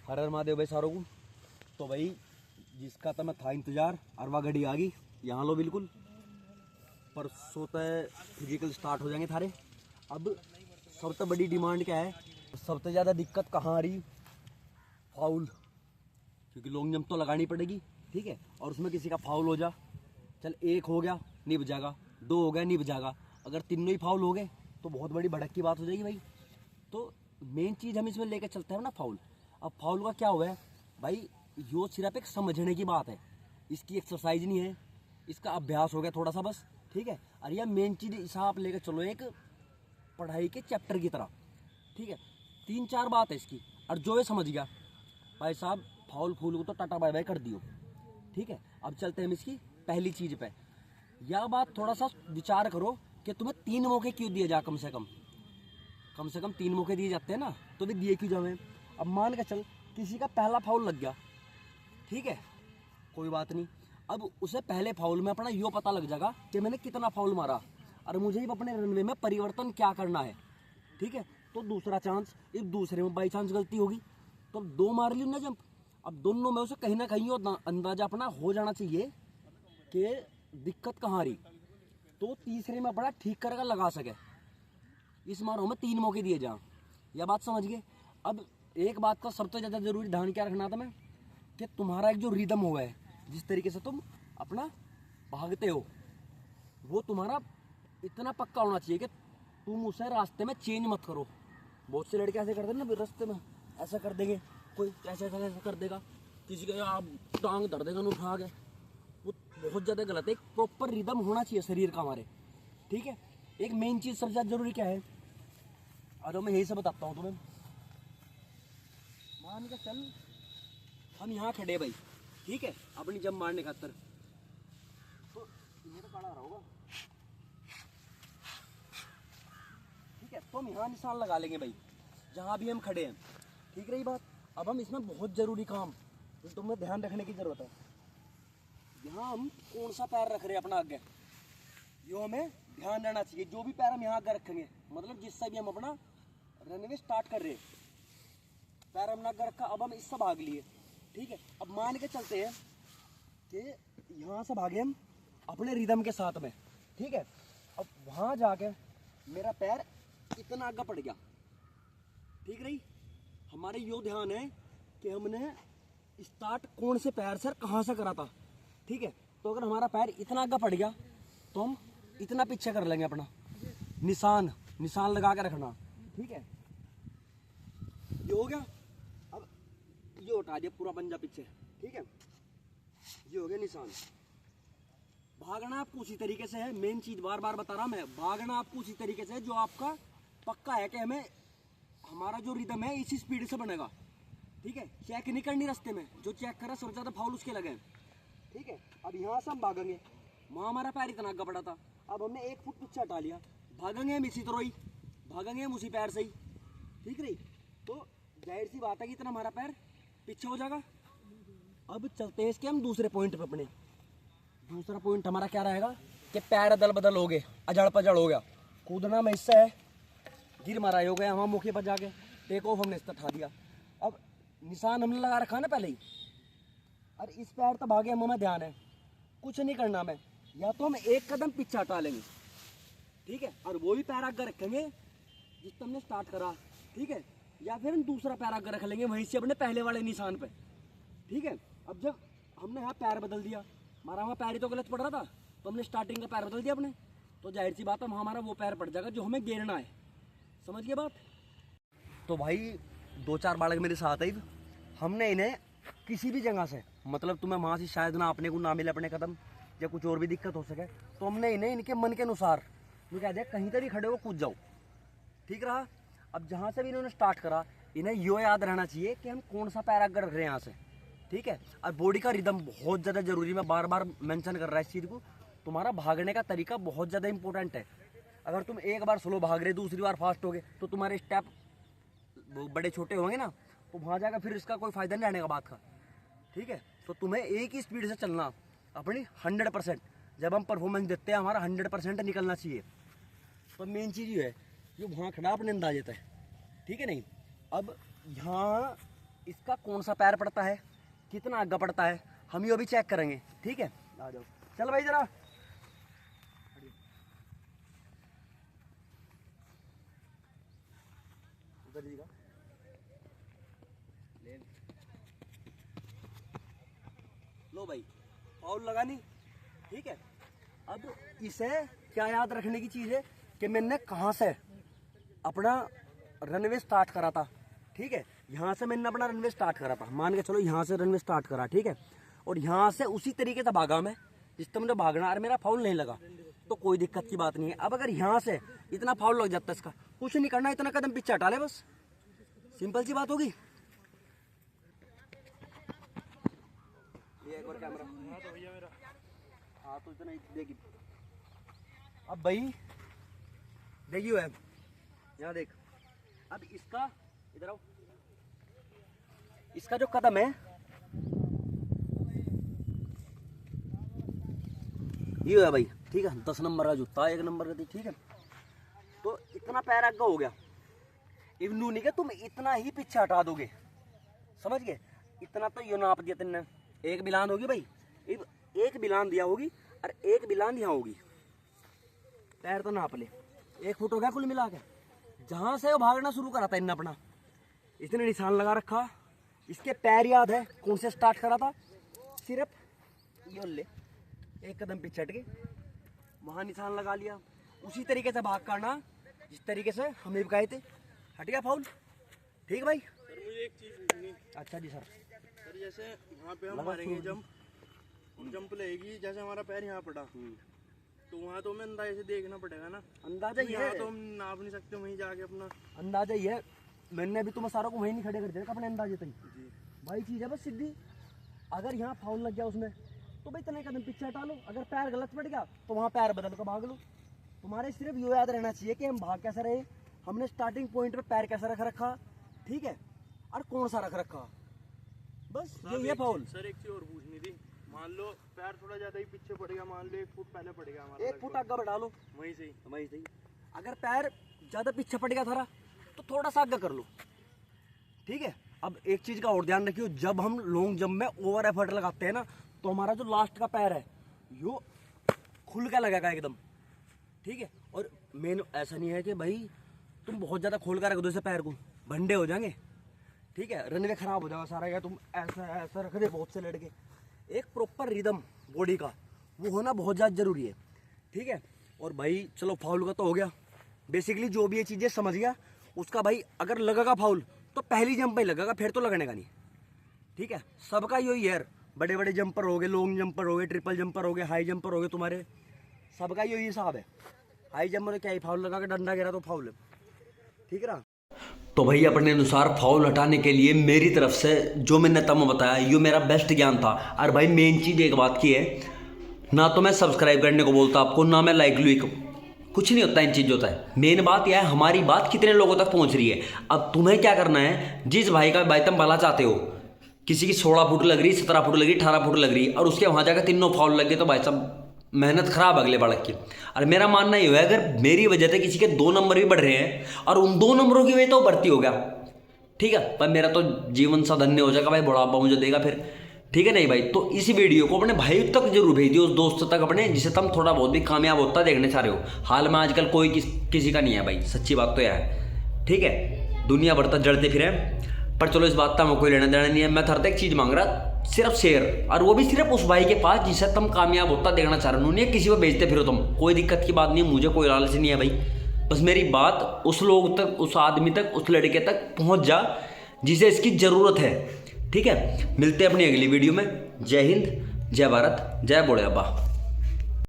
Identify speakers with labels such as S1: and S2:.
S1: हर हर महादेव भाई सारों को। तो भाई जिसका तो मैं था इंतजार और वह घड़ी आ गई। यहाँ लो बिल्कुल परसों तक फिजिकल स्टार्ट हो जाएंगे थारे। अब सबसे बड़ी डिमांड क्या है, सबसे ज़्यादा दिक्कत कहाँ आ रही, फाउल। क्योंकि लॉन्ग जंप तो लगानी पड़ेगी, ठीक है। और उसमें किसी का फाउल हो जा, चल एक हो गया नहीं बजाएगा, दो हो गया नहीं बजाएगा, अगर तीनों ही फाउल हो गए तो बहुत बड़ी भड़क की बात हो जाएगी भाई। तो मेन चीज़ हम इसमें लेकर चलते हैं ना फाउल। अब फाउल का क्या हुआ है भाई, यो सिर्फ एक समझने की बात है, इसकी एक्सरसाइज नहीं है, इसका अभ्यास हो गया थोड़ा सा बस, ठीक है। और यह मेन चीज़ इस आप लेकर चलो एक पढ़ाई के चैप्टर की तरह, ठीक है। 3-4 बात है इसकी, और जो ये समझ गया भाई साहब फाउल फूल को तो टाटा बाय बाय कर दियो, ठीक है। अब चलते हैं हम इसकी पहली चीज़ पे। यह बात थोड़ा सा विचार करो कि तुम्हें 3 मौके क्यों दिए जा, कम से कम 3 मौके दिए जाते हैं ना, तो भी दिए क्यों जाए। अब मान के चल किसी का पहला फाउल लग गया, ठीक है, कोई बात नहीं। अब उसे पहले फाउल में अपना यो पता लग जाएगा कि मैंने कितना फाउल मारा और मुझे ही अपने रनवे में परिवर्तन क्या करना है, ठीक है। तो दूसरा चांस, इस दूसरे में बाई चांस गलती होगी तो 2 मार ली ना जंप। अब दोनों में उसे कहीं ना कहीं अंदाजा अपना हो जाना चाहिए कि दिक्कत कहाँ रही, तो तीसरे में अपना ठीक करके लगा सके। इस मारो में 3 मौके दिए जा, यह बात समझ गए। अब एक बात का सबसे ज़्यादा जरूरी ध्यान क्या रखना था मैं, कि तुम्हारा एक जो रिदम हुआ है, जिस तरीके से तुम अपना भागते हो, वो तुम्हारा इतना पक्का होना चाहिए कि तुम उसे रास्ते में चेंज मत करो। बहुत से लड़के ऐसे करते हैं ना, रास्ते में ऐसा कर देंगे, कोई ऐसा ऐसा ऐसा कर देगा, किसी का आप टांग धर देगा उठा के, वो बहुत ज़्यादा गलत है। एक प्रॉपर रिदम होना चाहिए शरीर का हमारे, ठीक है। एक मेन चीज़ सबसे ज़्यादा जरूरी क्या है, और मैं यही सब बताता हूँ तुम्हें। मान के चल हम यहाँ खड़े भाई, ठीक है, अपनी जंप मारने खातर, तो इन्हें तो खड़ा रहा होगा, ठीक है। तो हम यहाँ निशान लगा लेंगे भाई जहाँ भी हम खड़े हैं, ठीक रही बात। अब हम इसमें बहुत ज़रूरी काम तो तुम्हें ध्यान रखने की ज़रूरत है, यहाँ हम कौन सा पैर रख रहे हैं अपना आगे, यो हमें ध्यान रहना चाहिए। जो भी पैर हम यहाँ आगे रखेंगे, मतलब जिससे भी हम अपना रनवे स्टार्ट कर रहे हैं, पैर हमने आगे रखा, अब हम इससे भाग लिए, ठीक है। अब मान के चलते हैं कि यहाँ से भागे हम अपने रिदम के साथ में, ठीक है। अब वहाँ जाके मेरा पैर इतना आगे पड़ गया, ठीक रही। हमारे यो ध्यान है कि हमने स्टार्ट कौन से पैर से कहाँ से करा था, ठीक है। तो अगर हमारा पैर इतना आगे पड़ गया तो हम इतना पीछे कर लेंगे, अपना निशान लगा के रखना, ठीक है। ये हो गया। अब ये उठा दिया पूरा पंजा पीछे, ठीक है, ये हो गया निशान। भागना आपको उसी तरीके से है, मेन चीज बार बार बता रहा मैं, भागना आपको उसी तरीके से है जो आपका पक्का है कि हमें हमारा जो रिदम है इसी स्पीड से बनेगा, ठीक है। चेक नहीं करनी रास्ते में, जो चेक करा सबसे ज्यादा फाउल उसके लगे, ठीक है। अब यहाँ से हम भागेंगे, वहाँ हमारा पैर इतना आगे पड़ा था, अब हमने 1 फुट पीछे हटा लिया, भागेंगे हम इसी तरह ही, भागेंगे हम उसी पैर से ही, ठीक रही। तो जाहिर सी बात है कि इतना हमारा पैर पीछे हो जाएगा। अब चलते हैं इसके हम दूसरे पॉइंट पे अपने। दूसरा पॉइंट हमारा क्या रहेगा कि पैर अदल बदल हो गए, अजड़ पजड़ हो गया, कूदना में हिस्सा है, गिर मारा हो गया, वहाँ मौके पर जाके टेक ऑफ हमने इस तरह दिया। अब निशान हमने लगा रखा ना पहले ही, और इस पैर तो भागे हमें ध्यान है, कुछ नहीं करना मैं, या तो हम 1 कदम पीछे हटा लेंगे, ठीक है, और वो भी पैर आगे रखेंगे जिस हमने स्टार्ट करा, ठीक है, या फिर हम दूसरा पैर आगे रख लेंगे वहीं से अपने पहले वाले निशान पे, ठीक है। अब जब हमने यहाँ पैर बदल दिया, हमारा वहाँ पैर ही तो गलत पड़ रहा था, तो हमने स्टार्टिंग का पैर बदल दिया अपने, तो जाहिर सी बात है वहाँ हमारा वो पैर पड़ जाएगा जो हमें गिरना है, समझ गए बात। तो भाई 2-4 बालक मेरे साथ है, हमने इन्हें किसी भी जगह से, मतलब तुम्हें वहाँ से शायद ना अपने को ना मिले अपने कदम, या कुछ और भी दिक्कत हो सके, तो हमने इन्हें इनके मन के अनुसार ये कह दिया कहीं तक भी खड़े हो कूद जाओ, ठीक रहा। अब जहाँ से भी इन्होंने स्टार्ट करा, इन्हें यो याद रहना चाहिए कि हम कौन सा पैर आगे रख रहे हैं यहाँ से, ठीक है। और बॉडी का रिदम बहुत ज़्यादा जरूरी, मैं बार बार मेंशन कर रहा है इस चीज़ को। तुम्हारा भागने का तरीका बहुत ज़्यादा इंपॉर्टेंट है। अगर तुम एक बार स्लो भाग रहे, दूसरी बार फास्ट हो गए, तो तुम्हारे स्टेप बड़े छोटे होंगे ना, तो वहाँ जाकर फिर इसका कोई फ़ायदा नहीं रहने का बात का, ठीक है। तो तुम्हें एक ही स्पीड से चलना अपनी 100%, जब हम परफॉर्मेंस देते हैं हमारा 100% निकलना चाहिए। तो मेन चीज़ ये है, ये वहाँ खड़ा अपने अंदाजे है, ठीक है नहीं। अब यहाँ इसका कौन सा पैर पड़ता है, कितना आगे पड़ता है, हम ये भी चेक करेंगे। ठीक है, आ जाओ, चल भाई जरा लो भाई, फाउल लगा नहीं। ठीक है, अब इसे क्या याद रखने की चीज़ है कि मैंने कहाँ से अपना रनवे स्टार्ट करा था। ठीक है, यहाँ से मैंने अपना रनवे स्टार्ट करा था, मान के चलो यहाँ से रनवे स्टार्ट करा। ठीक है, और यहाँ से उसी तरीके से भागा मैं जिस तरह मुझे भागना, और मेरा फाउल नहीं लगा तो कोई दिक्कत की बात नहीं है। अब अगर यहाँ से इतना फाउल लग जाता है, इसका कुछ नहीं करना, इतना कदम पीछे हटा ले बस, सिंपल सी बात होगी। ये एक और कैमरा हाँ तो इतना ही देखी। अब भाई देखियो है, यहाँ देख, अब इसका इधर आओ, इसका जो कदम है ये है भाई। ठीक है, 10 नंबर का जूता, 1 नंबर का। ठीक है, तो इतना पैर आगे हो गया, इवनू नहीं के तुम इतना ही पीछे हटा दोगे, समझ गए? इतना तो यो नाप दिया तुमने, एक बिलान होगी भाई, एक बिलान दिया होगी और एक बिलान यहाँ होगी, पैर तो नाप ले, 1 फुट हो गया कुल मिला के। जहाँ से वो भागना शुरू करा था इन्हें अपना, इसने निशान लगा रखा, इसके पैर याद है कौन से स्टार्ट करा था, सिर्फ ये ले, 1 कदम पीछे हट के वहाँ निशान लगा लिया, उसी तरीके से भाग करना जिस तरीके से हमें भी कहे थे। हट गया फाउल। ठीक भाई,
S2: सर मुझे एक चीज़ पूछनी।
S1: अच्छा जी सर।
S2: सर जैसे यहाँ पे हम मारेंगे जंप लगेगी, जैसे हमारा पैर यहाँ पड़ा तो वहाँ तो हमें अंदाजे से देखना पड़ेगा ना।
S1: अंदाजा ही
S2: यहाँ
S1: है,
S2: तो हम नाप नहीं सकते, वहीं जाके अपना
S1: अंदाजा ही है। मैंने अभी तुम्हें सारों को वहीं नहीं खड़े कर दिया अपने अंदाजे तक भाई, चीज़ है बस सीधी। अगर यहाँ फाउल लग गया उसमें तो भाई इतने कदम पीछे हटा लो, अगर पैर गलत पड़ गया तो वहाँ पैर बदल कर भाग लो। तुम्हारे सिर्फ ये याद रहना चाहिए कि हम भाग कैसे रहे, हमने स्टार्टिंग पॉइंट पे पैर कैसा रख रखा, ठीक है, और कौन सा रख रखा, बस यही है फाउल।
S2: सर एक चीज़ और पूछनी थी, मान लो पैर थोड़ा ज़्यादा ही पीछे पड़ गया, मान लो 1 फुट पहले पड़ गया हमारा,
S1: 1 फुट आगे बढ़ा लो,
S2: वहीं से
S1: वही सही। अगर पैर ज़्यादा पीछे पड़ गया थारा तो थोड़ा सा आगे कर लो। ठीक है, अब एक चीज़ का और ध्यान रखियो, जब हम लॉन्ग जंप में ओवर एफर्ट लगाते हैं ना तो हमारा जो लास्ट का पैर है यो खुल के लगेगा एकदम। ठीक है, और मेन ऐसा नहीं है कि भाई तुम बहुत ज़्यादा खोल कर रख दो इसे, पैर को भंडे हो जाएंगे। ठीक है, रनवे खराब हो जाएगा सारा, या तुम ऐसा ऐसा रख दे बहुत से लड़के। एक प्रॉपर रिदम बॉडी का वो होना बहुत ज़्यादा ज़रूरी है। ठीक है, और भाई चलो फाउल का तो हो गया, बेसिकली जो भी ये चीज़ें समझ गया उसका भाई, अगर लगेगा फाउल तो पहली जंप पे लगेगा, फिर तो लगने का नहीं। ठीक है, सबका यही है, बड़े बड़े जंपर हो गए, लॉन्ग जंपर हो गए, ट्रिपल जंपर हो गए, हाई जंपर हो गए, तुम्हारे सबका यही हिसाब है। हाई जंपर में क्या ही फाउल लगा के डंडा गिरा तो फाउल है। ठीक है ना, तो भाई अपने अनुसार फाउल हटाने के लिए मेरी तरफ से जो मैंने तम बताया ये मेरा बेस्ट ज्ञान था। और भाई मेन चीज़ एक बात की है, ना तो मैं सब्सक्राइब करने को बोलता आपको, ना मैं लाइक लुइक, कुछ नहीं होता इन चीज़ों होता है। मेन बात यह है हमारी बात कितने लोगों तक पहुंच रही है। अब तुम्हें क्या करना है, जिस भाई का भाई तुम भला चाहते हो, किसी की 16 फुट लग रही, 17 फुट लग रही, 18 फुट लग रही, और उसके वहाँ जाकर 3 फाउल लग गए तो भाई साहब मेहनत खराब अगले बालक की। और मेरा मानना ये है, अगर मेरी वजह से किसी के 2 नंबर भी बढ़ रहे हैं और उन 2 नंबरों की वजह तो भर्ती हो गया, ठीक है, पर मेरा तो जीवन सा धन्य हो जाएगा भाई, बुढ़ापा मुझे देगा फिर। ठीक है नहीं भाई, तो इस वीडियो को अपने भाई तक जरूर भेज दियो, उस दोस्त तक अपने जिसे तुम थोड़ा बहुत भी कामयाब होता देखने चाह रहे हो। हाल में आजकल कोई किसी का नहीं है भाई, सच्ची बात तो यह है। ठीक है, दुनिया भर तक जड़ते फिरे, पर चलो इस बात का हमें कोई लेना देना नहीं है। मैं थरते एक चीज़ मांग रहा, सिर्फ शेयर, और वो भी सिर्फ उस भाई के पास जिसे तुम कामयाब होता देखना चाह रहे हो, नहीं किसी को भेजते फिरो तुम, कोई दिक्कत की बात नहीं है, मुझे कोई लालच नहीं है भाई। बस मेरी बात उस लोग तक, उस आदमी तक, उस लड़के तक पहुंच जा जिसे इसकी ज़रूरत है। ठीक है, मिलते हैं अपनी अगली वीडियो में। जय हिंद, जय भारत, जय बोले अब्बा।